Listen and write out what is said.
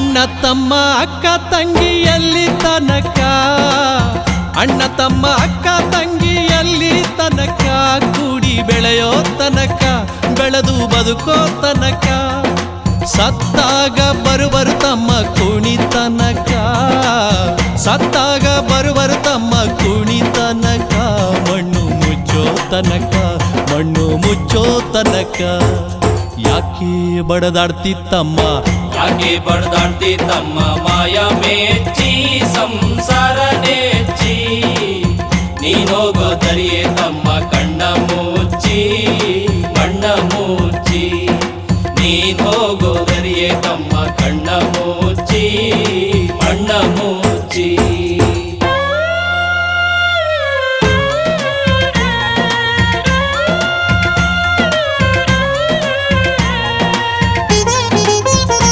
ಅಣ್ಣ ತಮ್ಮ ಅಕ್ಕ ತಂಗಿಯಲ್ಲಿ ತನಕ, ಅಣ್ಣ ತಮ್ಮ ಅಕ್ಕ ತಂಗಿಯಲ್ಲಿ ತನಕ, ಕೂಡಿ ಬೆಳೆಯೋ ತನಕ, ಬೆಳೆದು ಬದುಕೋ ತನಕ, ಸತ್ತಾಗ ಬರುವರು ತಮ್ಮ ಕುಣಿ ತನಕ, ಸತ್ತಾಗ ಬರುವರು ತಮ್ಮ ಕುಣಿ ತನಕ, ಮಣ್ಣು ಮುಚ್ಚೋ ತನಕ, ಮಣ್ಣು ಮುಚ್ಚೋ ತನಕ. ಯಾಕೆ ಬಡದಾಡ್ತಿತ್ತಮ್ಮ, ಯಾಕೆ ಬಡದಾಡ್ತಿತ್ತಮ್ಮ, ಮಾಯ ಮೆಚ್ಚಿ ಸಂಸಾರ ನೆಚ್ಚಿ, ನೀನೋಗೋ ದರಿಯೇ ತಮ್ಮ ಕಣ್ಣ ಮುಚ್ಚಿ, ಕಣ್ಣ ಮುಚ್ಚಿ, ನೀನ್ ಹೋಗೋ ದರಿಯೇ ತಮ್ಮ ಕಣ್ಣ ಮುಚ್ಚಿ, ಕಣ್ಣ ಮುಚ್ಚಿ.